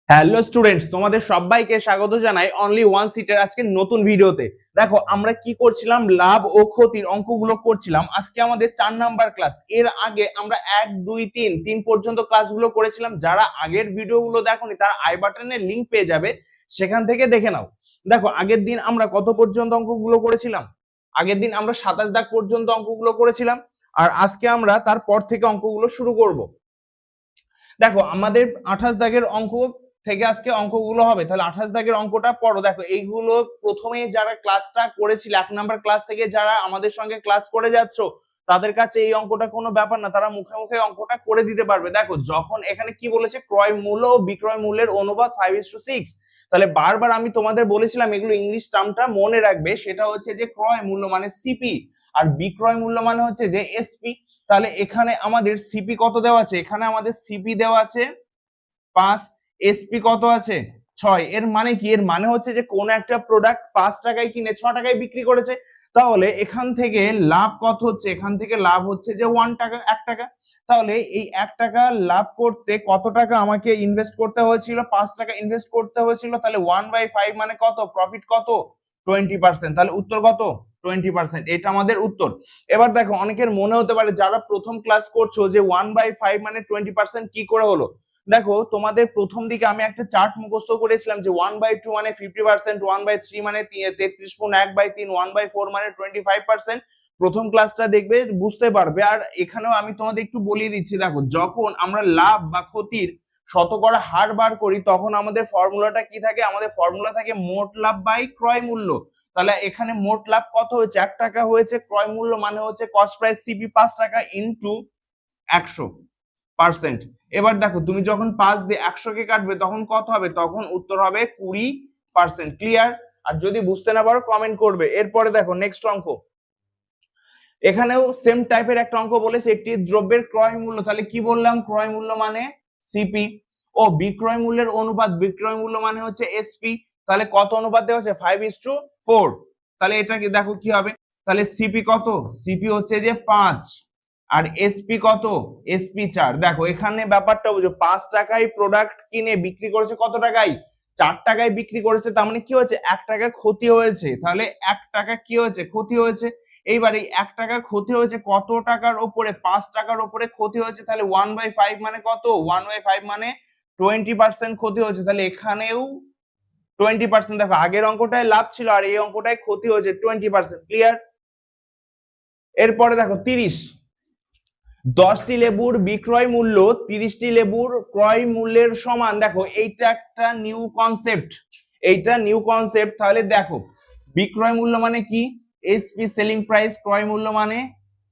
Hello students, তোমাদের সবাইকে স্বাগত জানাই অনলি ওয়ান সিটের আজকে নতুন ভিডিওতে। দেখো আমরা কি করছিলাম, লাভ ও ক্ষতির অঙ্কগুলো করছিলাম। আজকে আমাদের 4 নাম্বার ক্লাস। এর আগে আমরা 1 2 3 পর্যন্ত ক্লাসগুলো করেছিলাম। যারা আগের ভিডিওগুলো দেখোনি তারা আই বাটনে লিংক পেয়ে যাবে, সেখান থেকে দেখে নাও। দেখো আগের দিন আমরা কত পর্যন্ত অঙ্কগুলো করেছিলাম? আগের দিন আমরা 27 দাগ পর্যন্ত অঙ্কগুলো করেছিলাম, আর আজকে আমরা তারপর থেকে অঙ্কগুলো শুরু করব। দেখো আমাদের 28 দাগের অঙ্ক থেকে আজকে অঙ্কগুলো হবে। তাহলে 28 দাগের অঙ্কটা পড়ো। দেখো এইগুলো প্রথমে যারা ক্লাসটা করেছিল 1 নাম্বার ক্লাস থেকে যারা আমাদের সঙ্গে ক্লাস করে যাচ্ছ, তাদের কাছে এই অঙ্কটা কোনো ব্যাপার না, তারা মুখে মুখে অঙ্কটা করে দিতে পারবে। দেখো যখন এখানে কি বলেছে, ক্রয় মূল্য ও বিক্রয় মূল্যের অনুপাত 5:6। তাহলে বারবার আমি তোমাদের বলেছিলাম এগুলো ইংলিশ টার্মটা মনে রাখবে। সেটা হচ্ছে যে ক্রয় মূল্য মানে সিপি, আর বিক্রয় মূল্য মানে হচ্ছে যে এসপি। তাহলে এখানে আমাদের সিপি কত দেওয়া আছে? এখানে আমাদের সিপি দেওয়া আছে 5, এসপি কত আছে 6। এর মানে কি? এর মানে হচ্ছে যে কোন একটা প্রোডাক্ট 5 টাকায় কিনে 6 টাকায় বিক্রি করেছে। তাহলে এখান থেকে লাভ কত হচ্ছে? এখান থেকে লাভ হচ্ছে যে 1 টাকা, 1 টাকা। তাহলে এই 1 টাকা লাভ করতে কত টাকা আমাকে ইনভেস্ট করতে হয়েছিল? 5 টাকা ইনভেস্ট করতে হয়েছিল। তাহলে 1/5 মানে কত? প্রফিট কত? 20%। তাহলে উত্তর কত? 20%। এটা আমাদের উত্তর। এবার দেখো অনেকের মনে হতে পারে যারা প্রথম ক্লাস করছো যে 1/5 মানে 20% কি করে হলো। দেখো তোমাদের প্রথম দিকে আমি একটা চার্ট মুখস্থ করেছিলাম যে 1/2 মানে 50%, 1/3 মানে 33/1/3, 1/4 মানে 25%। প্রথম ক্লাসটা দেখবে, বুঝতে পারবে। আর এখানেও আমি তোমাদের একটু বলিয়ে দিচ্ছি। দেখো যখন আমরা লাভ বা ক্ষতির শতকরা হার বার করি তখন আমাদের ফর্মুলাটা কি থাকে? আমাদের ফর্মুলা থাকে মোট লাভ বাই ক্রয় মূল্য। তাহলে এখানে মোট লাভ কত হয়েছে? 1 টাকা হয়েছে। ক্রয় মূল্য মানে হচ্ছে কস্ট প্রাইস সিপি 5 টাকা ইনটু 100%। এবার দেখো তুমি যখন 5 দিয়ে 100 কে কাটবে তখন কত হবে? তখন উত্তর হবে 20%। ক্লিয়ার? আর যদি বুঝতে না পারো কমেন্ট করবে। এরপরে দেখো নেক্সট অঙ্ক। এখানেও সেম টাইপের একটা অঙ্ক বলেছে, একটি দ্রব্যের ক্রয় মূল্য। তাহলে কি বললাম? ক্রয় মূল্য মানে সিপি, ও বিক্রয় মূল্যের অনুপাত, বিক্রয় মূল্য মানে হচ্ছে এসপি। তাহলে কত অনুপাত দেওয়া আছে? 5:4। তাহলে এটা কি দেখো কি হবে? তাহলে সিপি কত? সিপি হচ্ছে যে 5, আর এসপি কত? এসপি 4। দেখো এখানে ব্যাপারটা বুঝো, 5 টাকায় প্রোডাক্ট কিনে বিক্রি করেছে কত টাকায়? 4 টাকায় বিক্রি করেছে। তার মানে কি হয়েছে? 1 টাকা ক্ষতি হয়েছে। তাহলে 1 টাকা কি হয়েছে? ক্ষতি হয়েছে। এইবার এই 1 টাকা ক্ষতি হয়েছে কত টাকার উপরে? 5 টাকার উপরে ক্ষতি হয়েছে। তাহলে 1/5 মানে কত? 1/5 মানে 20% ক্ষতি হয়েছে। তাহলে এখানেও 20%। দেখো আগের অঙ্কটায় লাভ ছিল আর এই অঙ্কটায় ক্ষতি হয়েছে 20%। ক্লিয়ার? এরপরে দেখো 30। 10টি লেবুর বিক্রয় মূল্য 30টি লেবুর ক্রয় মূল্যের সমান। দেখো এইটা একটা নিউ কনসেপ্ট, এইটা নিউ কনসেপ্ট। তাহলে দেখো বিক্রয় মূল্য মানে কি? এসপি সেলিং প্রাইস, ক্রয় মূল্য মানে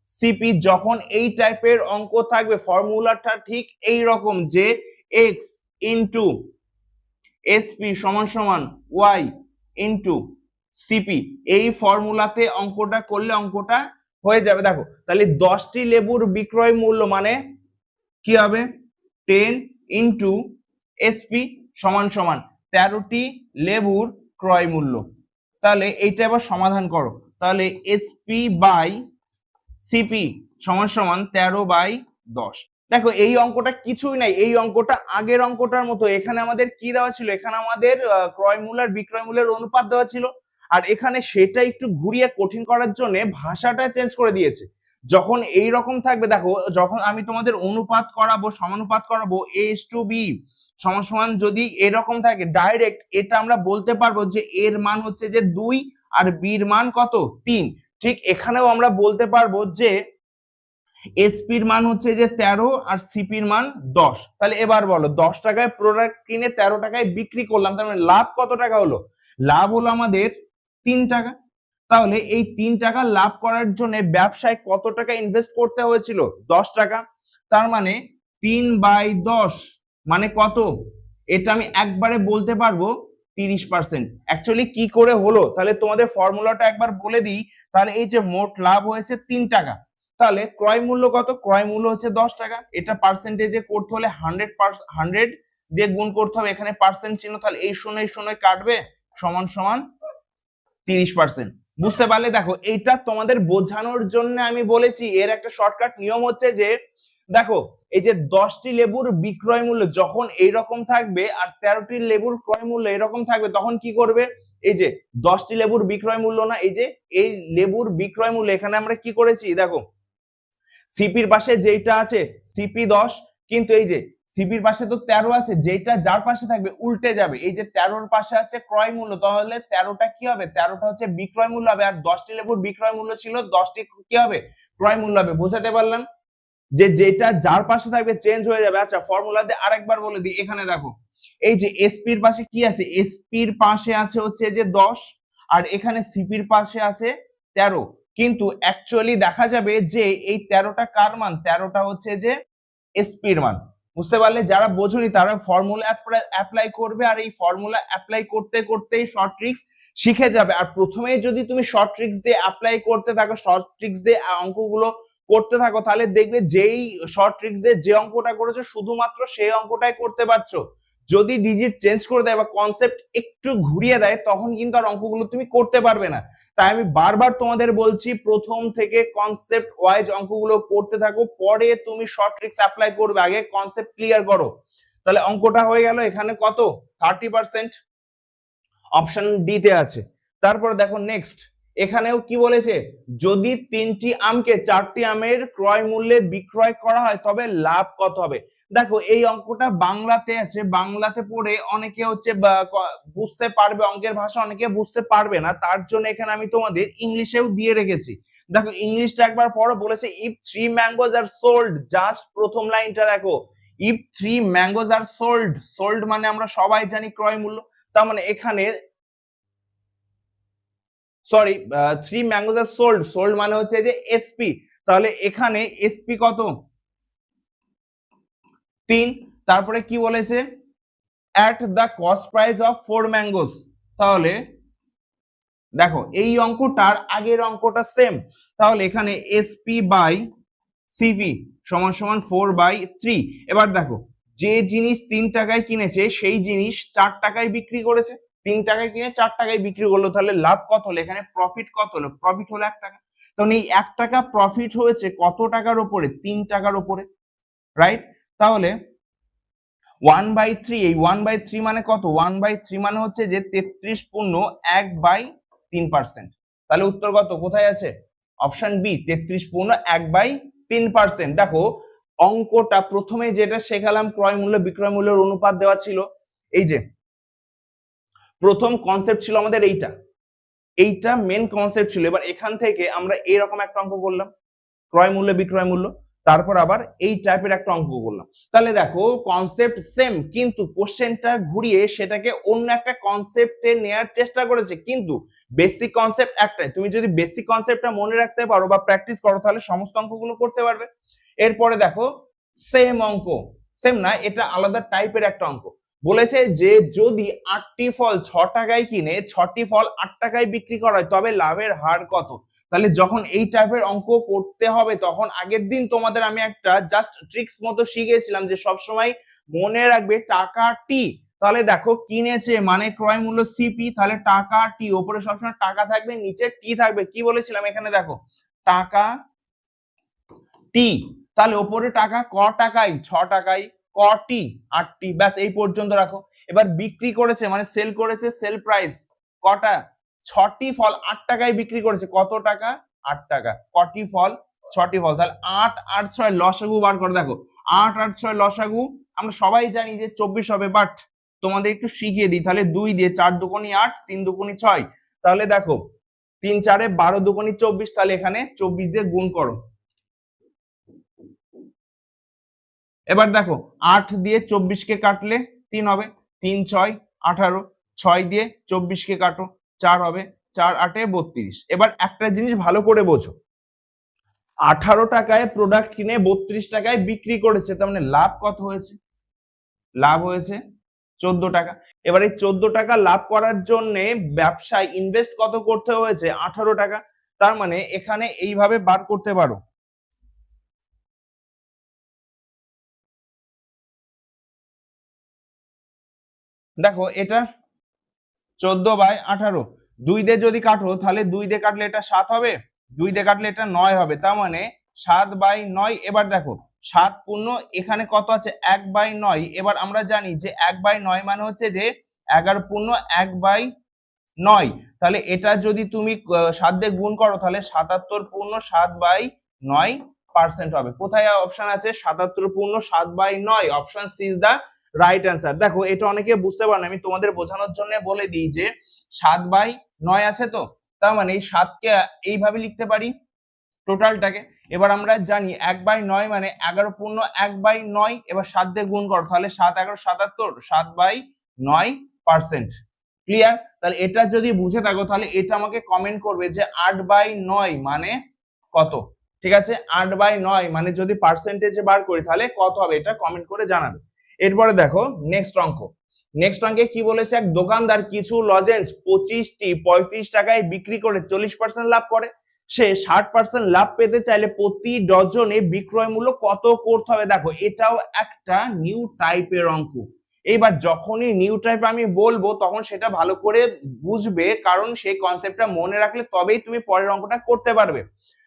সিপি। যখন এই টাইপের অঙ্ক থাকবে ফর্মুলাটা ঠিক এই রকম, যে এক্স ইনটু এসপি সমান সমান ওয়াই ইনটু সিপি। এই ফর্মুলাতে অঙ্কটা করলে অঙ্কটা হয়ে যাবে। দেখো তাহলে 10টি লেবুর বিক্রয় মূল্য মানে কি হবে? 10 ইনটু এসপি সমান সমান 13টি লেবুর ক্রয় মূল্য। তাহলে এইটা আবার সমাধান করো। তাহলে এসপি বাই সিপি সমান সমান 13/10। দেখো এই অঙ্কটা কিছুই নাই, এই অঙ্কটা আগের অঙ্কটার মতো। এখানে আমাদের কি দেওয়া ছিল? এখানে আমাদের ক্রয় মূল্য আর বিক্রয় মূল্যের অনুপাত দেওয়া ছিল। আর এখানে সেটা একটু ঘুরিয়ে কঠিন করার জন্য ভাষাটা চেঞ্জ করে দিয়েছে। যখন এই রকম থাকবে, দেখো যখন আমি তোমাদের অনুপাত করাবো, সমানুপাত করাবো, a:b সমান সমান যদি এরকম থাকে ডাইরেক্ট এটা আমরা বলতে পারবো যে এর মান হচ্ছে যে 2 আর বির মান কত? 3। ঠিক এখানেও আমরা বলতে পারবো যে এসপির মান হচ্ছে যে 13 আর সিপির মান 10। তাহলে এবার বলো 10 টাকায় প্রোডাক্ট কিনে 13 টাকায় বিক্রি করলাম, তার মানে লাভ কত টাকা হলো? লাভ হলো আমাদের 3 টাকা। তাহলে এই 3 টাকা লাভ করার জন্য ব্যবসায় কত টাকা ইনভেস্ট করতে হয়েছিল? 10 টাকা। তার মানে 3/10 মানে কত? এটা আমি একবারে বলতে পারবো 30%। অ্যাকচুয়ালি কি করে হলো? তাহলে তোমাদের ফর্মুলাটা একবার বলে দিই। তাহলে এই যে মোট লাভ হয়েছে 3 টাকা, তাহলে ক্রয় মূল্য কত? ক্রয় মূল্য হচ্ছে 10 টাকা। এটা পার্সেন্টেজে করতে হলে 100 দিয়ে গুণ করতে হবে, এখানে পার্সেন্ট চিহ্ন। তাহলে এই শূন্য কাটবে, সমান সমান 30%। বুঝতে পারলে? দেখো এইটা তোমাদের বোঝানোর জন্য আমি বলেছি। এর একটা শর্টকাট নিয়ম হচ্ছে যে দেখো এই যে 10টি লেবুর বিক্রয় মূল্য যখন এইরকম থাকবে আর 13টি লেবুর ক্রয় মূল্য এরকম থাকবে, তখন কি করবে, এই যে 10টি লেবুর বিক্রয় মূল্য না, এই যে এই লেবুর বিক্রয় মূল্য, এখানে আমরা কি করেছি দেখো, সিপির পাশে যেটা আছে সিপি 10, কিন্তু এই যে সিপির পাশে তো 13 আছে, যেটা যার পাশে থাকবে উল্টে যাবে, এই যে 13-র পাশে আছে ক্রয় মূল্য, তাহলে 13টা কি হবে, 13টা হচ্ছে বিক্রয় মূল্য হবে, আর 10টি লেবুর বিক্রয় মূল্য ছিল, 10টি কি হবে, ক্রয় মূল্য হবে। বোঝাতে পারলাম যে যেটা যার পাশে থাকবে চেঞ্জ হয়ে যাবে। আচ্ছা ফর্মুলা দিয়ে আরেকবার বলে দিই, এখানে দেখো এই যে এসপির পাশে কি আছে, এসপির পাশে আছে হচ্ছে যে 10, আর এখানে সিপির পাশে আছে 13, কিন্তু অ্যাকচুয়ালি দেখা যাবে যে এই 13টা কার মান, 13টা হচ্ছে যে এসপির মান। বুঝতে পারলে? যারা বোঝনি তারা ফর্মুলা অ্যাপ্লাই করবে, আর এই ফর্মুলা অ্যাপ্লাই করতে করতেই শর্ট ট্রিক্স শিখে যাবে। আর প্রথমেই যদি তুমি শর্ট ট্রিক্স দিয়ে অ্যাপ্লাই করতে থাকো, শর্ট ট্রিক্স দিয়ে অঙ্কগুলো করতে থাকো, তাহলে দেখবে যেই শর্ট ট্রিক্স দিয়ে যে অঙ্কটা করেছো শুধুমাত্র সেই অঙ্কটাই করতে পারছো। যদি ডিজিট চেঞ্জ করে দেয় বা কনসেপ্ট একটু ঘুরিয়ে দেয়, তখন কিন্তু আর অঙ্কগুলো তুমি করতে পারবে না। তাই আমি বারবার তোমাদের বলছি, প্রথম থেকে কনসেপ্ট ওয়াইজ অঙ্কগুলো করতে থাকো, পরে তুমি শর্ট ট্রিক্স অ্যাপ্লাই করবে, আগে কনসেপ্ট ক্লিয়ার করো। তাহলে অঙ্কটা হয়ে গেল, এখানে কত 30%, অপশন ডি তে আছে। তারপর দেখো নেক্সট, এখানেও কি বলেছে, যদি 3টি আমকে 4টি আমের ক্রয় মূল্যে বিক্রয় করা হয় তবে লাভ কত হবে। দেখো এই অঙ্কটা বাংলাতে আছে, বাংলাতে পড়ে অনেকে হচ্ছে বুঝতে পারবে অঙ্কের ভাষা, অনেকে বুঝতে পারবে না, তার জন্য এখানে আমি তোমাদের ইংলিশেও দিয়ে রেখেছি। দেখো ইংলিশটা একবার পড়ো। বলেছে if 3 mangoes are sold, just প্রথম লাইনটা দেখো, if 3 mangoes are sold, sold মানে আমরা সবাই জানি ক্রয় মূল্য, তার মানে এখানে sorry 3 mangoes are sold, sold মানে হচ্ছে যে এসপি, তাহলে এখানে এসপি কত 3। তারপরে কি বলেছে, at the cost price of 4 mangoes, তাহলে দেখো এই অঙ্কটার আগের অঙ্কটা সেম, তাহলে এখানে এসপি বাই সিভি সমান সমান 4/3। এবার দেখো যে জিনিস 3 টাকায় কিনেছে সেই জিনিস 4 টাকায় বিক্রি করেছে, 3 টাকায় কিনে 4 টাকায় বিক্রি করলো, তাহলে লাভ কত হলো, এখানে প্রফিট কত হলো, প্রফিট হলো 1 টাকা। তখন এই 1 টাকা প্রফিট হয়েছে কত টাকার উপরে, 3 টাকার উপরে, রাইট। তাহলে 1/3, এই 1/3 মানে কত, 1/3 মানে হচ্ছে যে 33.1/3%। তাহলে উত্তর কত, কোথায় আছে, অপশন বি 33.1/3%। দেখো অঙ্কটা প্রথমে যেটা শেখালাম, ক্রয় মূল্য বিক্রয় মূল্যের অনুপাত দেওয়া ছিল, এই যে প্রথম কনসেপ্ট ছিল আমাদের এইটা মেন কনসেপ্ট ছিল। এবার এখান থেকে আমরা এরকম একটা অঙ্ক করলাম, ক্রয় মূল্য বিক্রয় মূল্য, তারপর আবার এই টাইপের একটা অঙ্ক করলাম। তাহলে দেখো কনসেপ্ট সেম, কিন্তু কোশ্চেনটা ঘুরিয়ে সেটাকে অন্য একটা কনসেপ্টে নেয়ার চেষ্টা করেছে, কিন্তু বেসিক কনসেপ্ট একটাই। তুমি যদি বেসিক কনসেপ্টটা মনে রাখতে পারো বা প্র্যাকটিস করো, তাহলে সমস্ত অঙ্কগুলো করতে পারবে। এরপরে দেখো সেম অঙ্ক, সেম না, এটা আলাদা টাইপের একটা অঙ্ক। বলেছে যে যদি 8টি ফল 6 টাকায় কিনে 6টি ফল 8 টাকায় বিক্রি করা হয় তবে লাভের হার কত। তাহলে যখন এই টাইপের অঙ্ক করতে হবে, তখন আগের দিন তোমাদের আমি একটা জাস্ট ট্রিক্স মতো শিখিয়েছিলাম যে সবসময় মনে রাখবে টাকা টি। তাহলে দেখো কিনেছে মানে ক্রয় মূল্য সিপি, তাহলে টাকা টি, উপরে সবসময় টাকা থাকবে, নিচে টি থাকবে। কি বলেছিলাম এখানে দেখো, টাকা টি, তাহলে উপরে টাকা ক টাকায়, 6 টাকায়, কটি 8টি, ব্যাস এই পর্যন্ত রাখো। এবার বিক্রি করেছে মানে সেল করেছে, সেল প্রাইস কটা, 6টি ফল 8 টাকায় বিক্রি করেছে, কত টাকা, 8 টাকা। কটি ফল, 6টি ফল, তাহলে 8 8 6 লসাগু বার করে। দেখো 8 8 6 লসাগু আমরা সবাই জানি যে 24 হবে, বাট তোমাদের একটু শিখিয়ে দিই। তাহলে 2 দিয়ে 4 দুগুণী 8, 3 দুগুণী 6, তাহলে দেখো 3 4 12 দুগুণী 24, তাহলে এখানে 24 দিয়ে গুণ করো। এবার দেখো 8 দিয়ে 24 কে কাটলে 3 হবে, 3 6 18, 6 দিয়ে 24 কে কাটো 4 হবে, 4 8 32। এবার একটা জিনিস ভালো করে বোঝো, 18 টাকায় প্রোডাক্ট কিনে 32 টাকায় বিক্রি করেছে, তার মানে লাভ কত হয়েছে, লাভ হয়েছে 14 টাকা। এবার এই 14 টাকা লাভ করার জন্য ব্যবসায় ইনভেস্ট কত করতে হয়েছে, 18 টাকা। তার মানে এখানে এইভাবে বার করতে পারো, দেখো এটা 14/18, 2 দিয়ে যদি কাটো তাহলে 2 দিয়ে কাটলে এটা 7 হবে, 2 দিয়ে কাটলে এটা 9 হবে, তার মানে 7/9। এবার দেখো 7 এখানে কত আছে 1/9। এবার আমরা জানি যে 1/9 মানে হচ্ছে যে 11 1/9। তাহলে এটা যদি তুমি 7 দিয়ে গুণ করো তাহলে 77/7/9% হবে। কোথায় অপশন আছে 77/7/9? Option C is the right answer. দেখো এটা অনেকে বুঝতে পারে না, আমি তোমাদের বোঝানোর জন্য বলে দিই যে 7/9 আছে, তো তার মানে এই 7কে এইভাবে লিখতে পারি টোটালটাকে। এবার আমরা জানি 1/9 মানে 11 1/9। এবার 7 দিয়ে গুণ করো তাহলে 7 11 77, 7/9%। ক্লিয়ার? তাহলে এটা যদি বুঝে থাকো তাহলে এটা আমাকে কমেন্ট করবে যে 8/9 মানে কত। ঠিক আছে, 8/9 মানে যদি পার্সেন্টেজে বার করি তাহলে কত হবে, এটা কমেন্ট করে জানাবে। এরপরে দেখো নেক্সট অঙ্ক। নেক্সট অঙ্কে কি বলেছে, এক দোকানদার কিছু লজেন্স 25টি 35 টাকায় বিক্রি করে 40% লাভ করে। সে 60% লাভ পেতে চাইলে প্রতি ডজনে বিক্রয় মূল্য কত করতে হবে। দেখো এটাও একটা নিউ টাইপের অঙ্ক। এইবার যখনই নিউ টাইপ আমি বলবো তখন সেটা ভালো করে বুঝবে, কারণ সেই কনসেপ্টটা মনে রাখলে তবেই তুমি পরের অঙ্কটা করতে পারবে।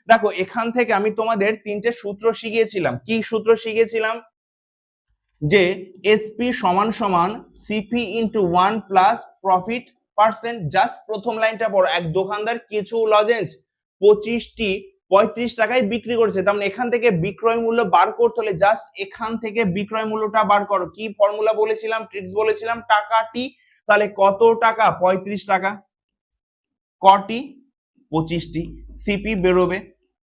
দেখো এখান থেকে আমি তোমাদের 3টে সূত্র শিখিয়েছিলাম। কি সূত্র শিখিয়েছিলাম? যে এসপি সমান সমান CP into 1 plus profit percent. Just প্রথম লাইনটা পড়ো, এক দোকানদার কিছু লজেন্স 25টি 35 টাকায় বিক্রি করেছে। তার মানে এখান থেকে বিক্রয় মূল্য বার করতে হলে জাস্ট এখান থেকে বিক্রয় মূল্যটা বার করো। কি ফর্মুলা বলেছিলাম, ট্রিক্স বলেছিলাম, টাকাটি। তাহলে কত টাকা 35 টাকা, কটি 25টি, সিপি বেরোবে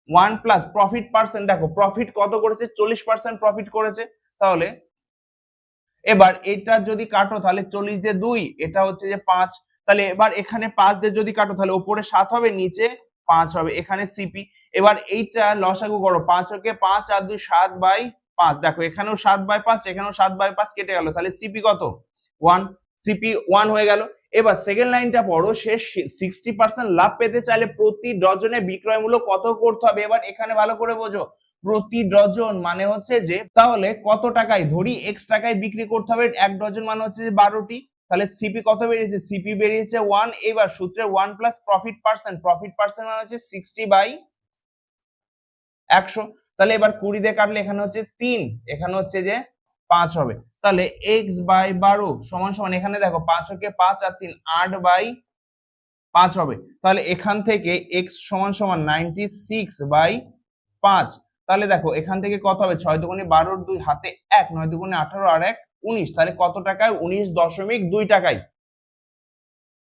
1 প্লাস প্রফিট পার্সেন্ট। দেখো প্রফিট কত করেছে 40% প্রফিট করেছে। তাহলে এবার এটা যদি কাটো তাহলে 40 দিয়ে 2, এটা হচ্ছে যে 5। তাহলে এবার এখানে 5 দিয়ে যদি কাটো তাহলে উপরে 7 হবে, নিচে 5 হবে, এখানে সিপি। এবার এইটা লসাগু করো, 5 ওকে 5 আর 2 7/5। দেখো এখানেও 7/5, এখানেও 7/5 কেটে গেল, তাহলে সিপি কত 1, সিপি 1 হয়ে গেল। এবার সেকেন্ড লাইনটা পড়ো, সে 60% লাভ পেতে চাইলে প্রতি ডজনে বিক্রয় মূল্য কত করতে হবে। এবার এখানে ভালো করে বোঝো, প্রতি ডজন মানে হচ্ছে যে তাহলে কত টাকায়, ধরি এক্স টাকায় বিক্রি করতে হবে, এক ডজন মানে হচ্ছে যে 12টি। তাহলে সিপি কত বেরিয়েছে, সিপি বেরিয়েছে 1। এবার সূত্রে 1 plus profit percent, profit percent মানে হচ্ছে 60/100। তাহলে এবার 20 দিয়ে কাটলে এখানে হচ্ছে 3, এখানে হচ্ছে যে 5 হবে। তাহলে x/12 সমান সমান, এখানে দেখো 5 ওকে 5 আর 3 8/5 হবে। তাহলে এখান থেকে x সমান সমান 96/5। তাহলে দেখো এখান থেকে কত হবে, 6 দুগুণে 12, 2 হাতে 1, 9 দুগুণে 18 আর 1 19। তাহলে কত টাকায় 19.2 টাকায়।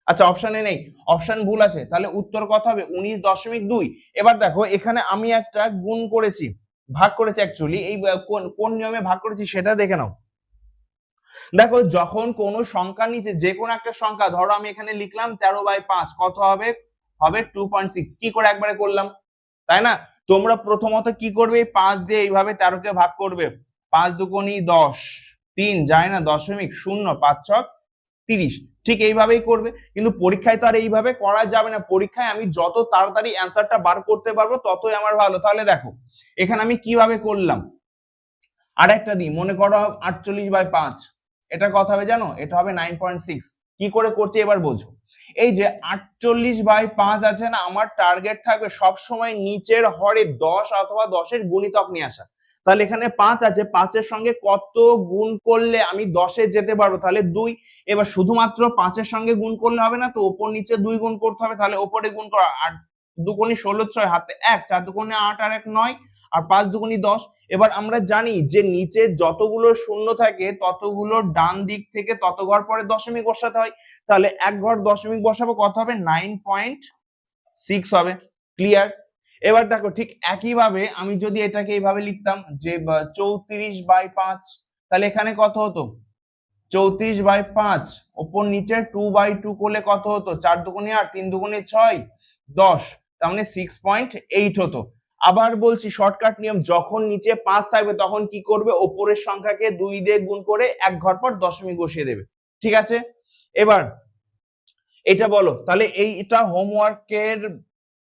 আচ্ছা অপশনে নেই, অপশন ভুল আছে, তাহলে উত্তর কত হবে 19.2। এবার দেখো এখানে আমি একটা গুণ করেছি, ভাগ করেছি অ্যাকচুয়ালি, এই কোন নিয়মে ভাগ করেছি সেটা দেখে নাও। দেখো যখন কোন সংখ্যার নিচে যে কোনো একটা সংখ্যা, ধরো আমি এখানে লিখলাম 13/5, কত হবে, হবে 2.6। কি করে একবারে করলাম, তাই না? তোমরা প্রথমত কি করবে, 5 দিয়ে এইভাবে 13 কে ভাগ করবে, 5 দুগুণী 10, 3 যায় না, 0.0, 5 ছক 30। ঠিক এইভাবেই করবে, কিন্তু পরীক্ষায় তো আর এইভাবে করা যাবে না। পরীক্ষায় আমি যত তাড়াতাড়ি অ্যান্সারটা বার করতে পারবো ততই আমার ভালো। তাহলে দেখো এখানে আমি কিভাবে করলাম, আরেকটা দিই, মনে করো 48/5, এটা কত হবে জানো, এটা হবে 9.6। কি করে করছি এবার বোঝো। এই যে 48/5 আছে না, আমার টার্গেট থাকবে সব সময় নিচের হরে 10 অথবা 10-এর গুণিতক নিয়ে আসা। তাহলে এখানে 5 আছে, 5-এর সঙ্গে কত গুণ করলে আমি 10-এ যেতে পারবো, তাহলে 2। এবার শুধুমাত্র 5-এর সঙ্গে গুণ করলে হবে না, তো ওপর নিচে 2 গুণ করতে হবে। তাহলে ওপরে গুণ করা, 8 দুগুণী 16, 6 হাতে 1, 4 দুগুণে 8 আর 1 9, আর 5 দুগুণী 10। এবার আমরা জানি যে নিচে যতগুলো শূন্য থাকে ততগুলো ডান দিক থেকে তত ঘর পরে দশমিক বসাতে হয়। তাহলে এক ঘর দশমিক বসাবো, কত হবে 9.6 হবে। ক্লিয়ার? এবার দেখো ঠিক একইভাবে আমি যদি এটাকে এইভাবে লিখতাম যে 34/5, তাহলে এখানে কত হতো 34/5, ওপর নিচে 2/2 করলে কত হতো, 4 দুগুণে 8, 3 দুগুণে 6, 10, তার মানে 6.8 হতো। আবার বলছি শর্টকাট নিয়ম, যখন নিচে 5 থাকবে তখন কি করবে, ওপরের সংখ্যাকে 2 দিয়ে গুণ করে এক ঘর পর দশমিক বসিয়ে দেবে। ঠিক আছে, এবার এটা বলো। তাহলে এইটা হোমওয়ার্কের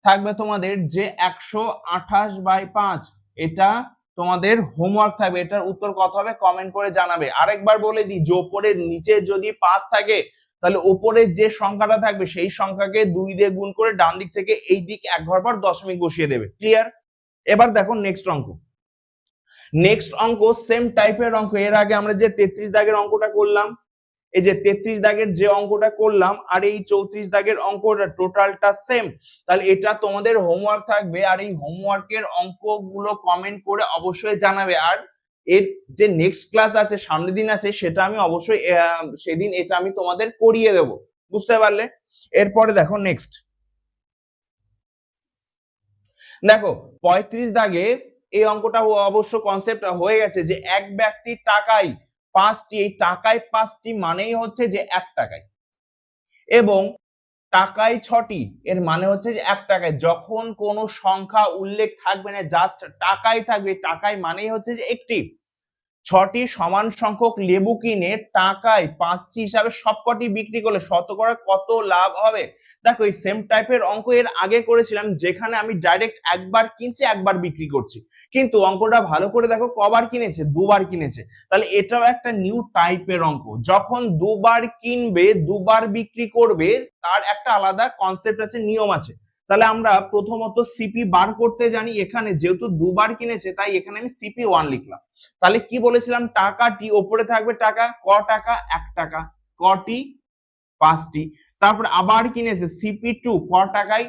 থাকবে তোমাদের যে 128/5, এটা তোমাদের হোমওয়ার্ক থাকবে। এটার উত্তর কত হবে কমেন্ট করে জানাবে। আরেকবার বলে দিই যে ওপরের নিচে যদি 5 থাকে তাহলে ওপরে যে সংখ্যাটা থাকবে সেই সংখ্যাকে 2 দিয়ে গুণ করে ডান দিক থেকে এই দিক এক ঘর পর দশমিক বসিয়ে দেবে। ক্লিয়ার? এবার দেখো নেক্সট অঙ্ক। নেক্সট অঙ্ক সেম টাইপের অঙ্ক, এর আগে আমরা যে 33 দাগের অঙ্কটা করলাম, এই যে 33 দাগের যে অঙ্কটা করলাম আর এই 34 দাগের অঙ্কটা টোটালটা সেম। তাহলে এটা তোমাদের হোমওয়ার্ক থাকবে, আর এই হোমওয়ার্কের অঙ্কগুলো কমেন্ট করে অবশ্যই জানাবে। আর এর যে নেক্সট ক্লাস আছে, সামনের দিন আছে, সেটা আমি অবশ্যই সেদিন এটা আমি তোমাদের করিয়ে দেব, বুঝতে পারলে? এরপরে দেখো নেক্সট, দেখো 35 দাগে এই অঙ্কটা অবশ্য কনসেপ্ট হয়ে গেছে যে এক ব্যক্তির টাকায় 5টি, এই টাকায় 5টি মানেই হচ্ছে যে 1 টাকায়, এবং টাকায় 6টি এর মানে হচ্ছে যে 1 টাকায়। যখন কোনো সংখ্যা উল্লেখ থাকবে না, জাস্ট টাকায় থাকবে, টাকায় মানেই হচ্ছে যে একটি। 6টি সমান সংখ্যক লেবু কিনে টাকায় 5টি হিসাবে সবকটি বিক্রি করলে শতকরা কত লাভ হবে? দেখো এই সেম টাইপের অঙ্ক এর আগে করেছিলাম, যেখানে আমি ডাইরেক্ট একবার কিনছি একবার বিক্রি করছি, কিন্তু অঙ্কটা ভালো করে দেখো কবার কিনেছে, দুবার কিনেছে। তাহলে এটাও একটা নিউ টাইপের অঙ্ক। যখন দুবার কিনবে দুবার বিক্রি করবে, তার একটা আলাদা কনসেপ্ট আছে, নিয়ম আছে। তাহলে আমরা প্রথমত সিপি বার করতে জানি, এখানে যেহেতু দুবার কিনেছে তাই এখানে আমি সিপি 1 লিখলাম। তাহলে কি বলেছিলাম, টাকাটি ওপরে থাকবে টাকা, ক টাকা 1 টাকা, কটি 5টি। তারপর আবার কিনেছে সিপি 2, ক টাকায়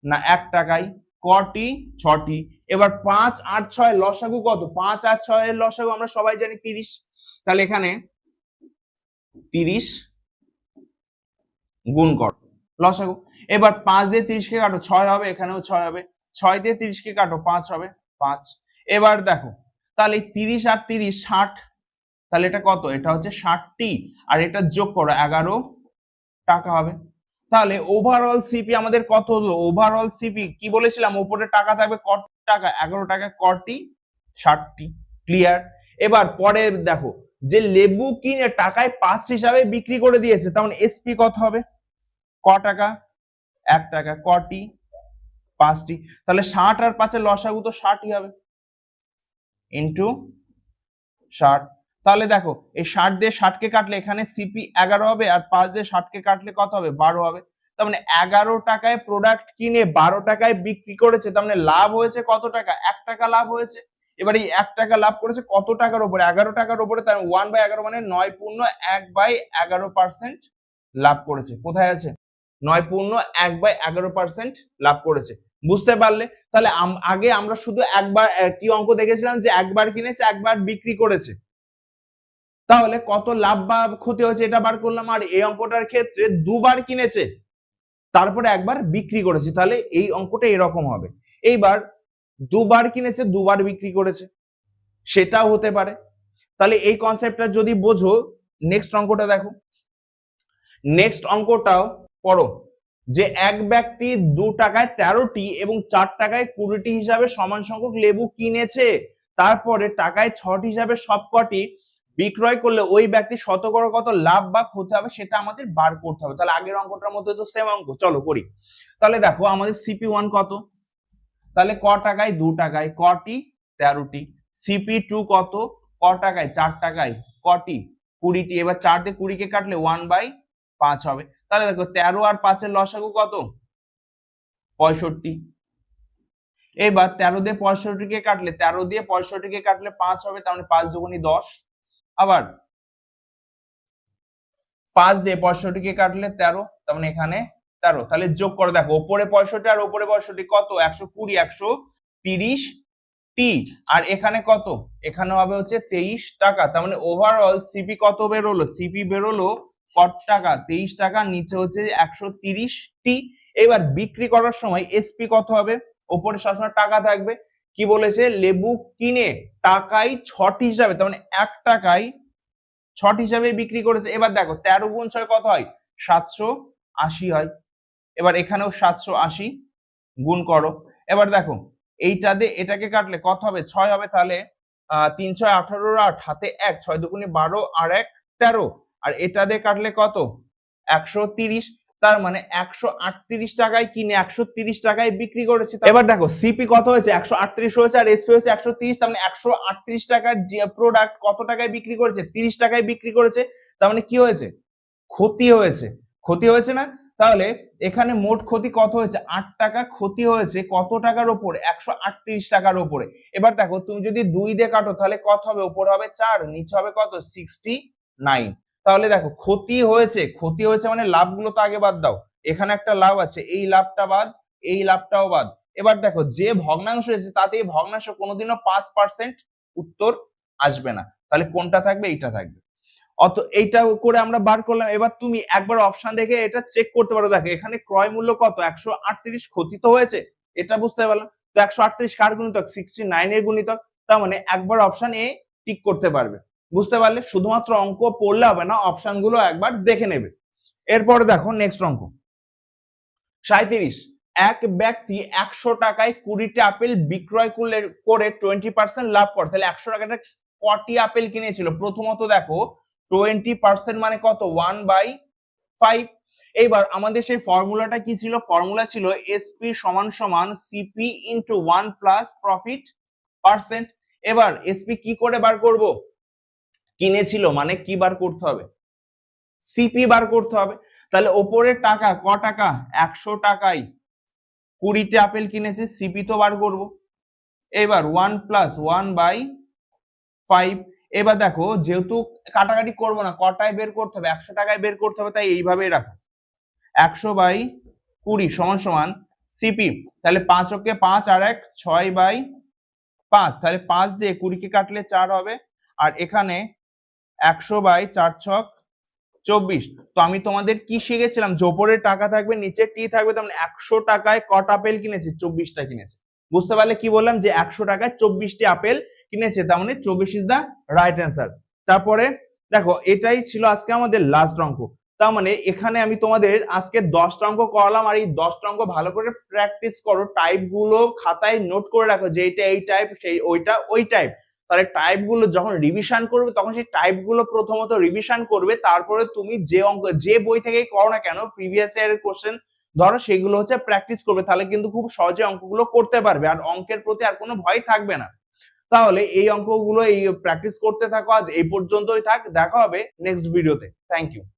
না 1 টাকায়, কটি 6টি। এবার 5 আর 6 লসাগু কত? 5 আর 6 এর লসাগু আমরা সবাই জানি 30। তাহলে এখানে 30 গুণ কর লসাগু। এবার 5 দিয়ে 30 কে কাটো 6 হবে, এখানেও 6 হবে। 6 দিয়ে 30 কে কাটো 5 হবে, 5। এবার দেখো তাহলে 30 আর 30 60, তাহলে এটা কত? এটা হচ্ছে 60টি, আর এটা যোগ করো 11 টাকা হবে। তাহলে ওভারঅল সিপি আমাদের কত হলো? ওভারঅল সিপি কি বলেছিলাম, উপরে টাকা থাকবে কত টাকা? 11 টাকা, কটি 60টি। ক্লিয়ার? এবার পরে দেখো যে লেবু কিনে টাকায় 5 হিসাবে বিক্রি করে দিয়েছে, তার মানে এসপি কত হবে? ক টাকা 1 টাকা, কটি 5টি। তাহলে 60 আর 5 এর লসাগু তো 60ই হবে, ইনটু 60। তাহলে দেখো এই 60 দিয়ে 60 কে কাটলে এখানে সিপি 11 হবে, আর 5 দিয়ে 60 কে কাটলে কত হবে? 12 হবে। তার মানে 11 টাকায় প্রোডাক্ট কিনে 12 টাকায় বিক্রি করেছে, তার মানে লাভ হয়েছে কত টাকা? 1 টাকা লাভ হয়েছে। এবার এই 1 টাকা লাভ করেছে কত টাকার উপরে? 11 টাকার উপরে। তার 1/11 মানে 9.1/11% লাভ করেছে। কোথায় আছে? 9.1/11% লাভ করেছে। বুঝতে পারলে? তাহলে আগে আমরা শুধু একবার কি অঙ্ক দেখেছিলাম, যে একবার কিনেছে একবার বিক্রি করেছে, তাহলে কত লাভ বা ক্ষতি হয়েছে এটা বার করলাম। আর এই অঙ্কটার ক্ষেত্রে দুবার কিনেছে তারপরে একবার বিক্রি করেছে, তাহলে এই অঙ্কটা এরকম হবে। এইবার দুবার কিনেছে দুবার বিক্রি করেছে, সেটাও হতে পারে। তাহলে এই কনসেপ্টটা যদি বোঝো, নেক্সট অঙ্কটা দেখো। নেক্সট অঙ্কটাও পড়ো, যে এক ব্যক্তি 2 টাকায় 13টি এবং 4 টাকায় 20টি হিসাবে সমান সংখ্যক লেবু কিনেছে, তারপরে টাকায় 6টি হিসাবে সবকটি বিক্রয় করলে ওই ব্যক্তি শতকরা কত লাভ বা ক্ষতি হবে সেটা আমাদের বার করতে হবে। তাহলে আগের অঙ্কটার মধ্যে তো সেম অঙ্ক, চলো করি। তাহলে দেখো আমাদের সিপি 1 কত? তাহলে ক টাকায় 2 টাকায়, কটি 13টি। সিপি 2 কত? ক টাকায় 4 টাকায়, কটি 20টি। এবার 4 দিয়ে 20 কে কাটলে 1/5 হবে। তাহলে দেখো 13 আর 5 এর লসাগু কত? 65। এবার 13 দিয়ে 65 কে কাটলে 13 দিয়ে 65 কে কাটলে 5 হবে, তার মানে 5 দুগুণী 10। আবার 5 দিয়ে 65 কে কাটলে 13, তার মানে এখানে 13। তাহলে যোগ করে দেখো, উপরে 65 আর উপরে 65 কত? 120, 130 টি। আর এখানে কত? এখানে হবে হচ্ছে 23 টাকা। তার মানে ওভারঅল সিপি কত বেরোলো? সিপি বেরোলো কত টাকা? 23 টাকা। নিচে হচ্ছে 130 টি। এবার বিক্রি করার সময় এসপি কত হবে? উপরে সবসময় টাকা থাকবে। কি বলেছে? লেবু কিনে টাকায় 6টি হিসাবে, তার মানে 1 টাকায় 6টি হিসাবে বিক্রি করেছে। এবার দেখো 13 গুণ 6 কত হয়? 780 হয়। এবার এখানেও 780 গুণ করো। এবার দেখো এইটা দিয়ে এটাকে কাটলে কত হবে? 6 হবে। তাহলে 3 6 18 8 হাতে 1, 6 দুগুণে 12 আর 1 13। আর এটা দিয়ে কাটলে কত? 130। তার মানে 138 টাকায় কিনে 130 টাকায় বিক্রি করেছে। এবার দেখো সিপি কত হয়েছে? 138 হয়েছে, আর এসপি হয়েছে 130। তার মানে 138 টাকার যে প্রোডাক্ট কত টাকায় বিক্রি করেছে? 30 টাকায় বিক্রি করেছে। তার মানে কি হয়েছে? ক্ষতি হয়েছে। ক্ষতি হয়েছে না? তাহলে এখানে মোট ক্ষতি কত হয়েছে, 8 টাকা ক্ষতি হয়েছে কত টাকার উপরে, 138 টাকার উপরে। এবার দেখো তুমি যদি 2 দিয়ে কাটো তাহলে কত হবে, উপরে হবে 4, নিচে হবে কত 69। তাহলে দেখো ক্ষতি হয়েছে মানে লাভগুলো তো আগে বাদ দাও, এখানে একটা লাভ আছে, এই লাভটা বাদ, এই লাভটাও বাদ। এবার দেখো যে ভগ্নাংশ রয়েছে তাতে এই ভগ্নাংশ কোনোদিনও 5% উত্তর আসবে না, তাহলে কোনটা থাকবে, এইটা থাকবে। অত এইটা করে আমরা বার করলাম। এবার তুমি একবার অপশন দেখে এটা চেক করতে পারো, দেখো এখানে ক্রয় মূল্য কত 138, ক্ষতি তো হয়েছে, এটা বুঝতে পারলাম। তো 138 কার গুণিতক, 69 এর গুণিতক, তার মানে একবার অপশন এ টিক করতে পারবে। বুঝতে পারলে, শুধুমাত্র অঙ্ক পড়লে হবে না, অপশন গুলো একবার দেখে নেবে। এরপরে দেখো নেক্সট অঙ্ক 37, এক ব্যক্তি 100 টাকায় 20টি আপেল বিক্রয় করে 20% লাভ করে, তাহলে 100 টাকাটা কটি আপেল কিনেছিল। প্রথমত দেখো 20% মানে কত, 1/5। এইবার আমাদের সেই ফর্মুলাটা কি ছিল, ফর্মুলা ছিল এসপি সমান সমান CP into 1 plus profit percent. এবার এসপি কি করে বার করব, কিনেছিল মানে কি বার করতে হবে, সিপি বার করতে হবে। তাহলে ওপরের টাকা ক টাকা, 100 টাকায় 20টি আপেল কিনেছে, সিপি তো বার করব। এবার 1 প্লাস 1/5। এবার দেখো যেহেতু কাটাকাটি করবো না, কটায় বের করতে হবে, 100 টাকায় বের করতে হবে, তাই এইভাবে রাখো 100/20 সমান সমান সিপি। তাহলে 5 ওকে 5 আর 1 6/5, তাহলে 5 দিয়ে 20 কে কাটলে 4 হবে। আর এখানে 100/4 ছক 24। তো আমি তোমাদের কি শিখেছিলাম, যে ওপরের টাকা থাকবে নিচে টি থাকবে, তার মানে 100 টাকায় কটা আপেল কিনেছে, 24টা কিনেছে। বুঝতে পারলে কি বললাম, যে 100 টাকায় 24টি আপেল কিনেছে, তার মানে 24 ইজ দা রাইট অ্যান্সার। তারপরে দেখো এটাই ছিল আজকে আমাদের লাস্ট অঙ্ক। তার মানে এখানে আমি তোমাদের আজকে 10টা অঙ্ক করালাম, আর এই 10টা অঙ্ক ভালো করে প্র্যাকটিস করো, টাইপ গুলো খাতায় নোট করে রাখো, যে এইটা এই টাইপ, সেই ওইটা ওই টাইপ। তাহলে টাইপ গুলো যখন রিভিশন করবে তখন সেই টাইপ গুলো প্রথমত রিভিশন করবে, তারপরে তুমি যে অঙ্ক যে বই থেকেই করো না কেন প্রিভিয়াস ইয়ারের কোশ্চেন ধরো সেগুলো হচ্ছে প্র্যাকটিস করবে, তাহলে কিন্তু খুব সহজে অঙ্কগুলো করতে পারবে, আর অঙ্কের প্রতি আর কোনো ভয় থাকবে না। তাহলে এই অঙ্কগুলো এই প্র্যাকটিস করতে থাকো, আজ এই পর্যন্তই থাক, দেখা হবে নেক্সট ভিডিওতে। Thank you.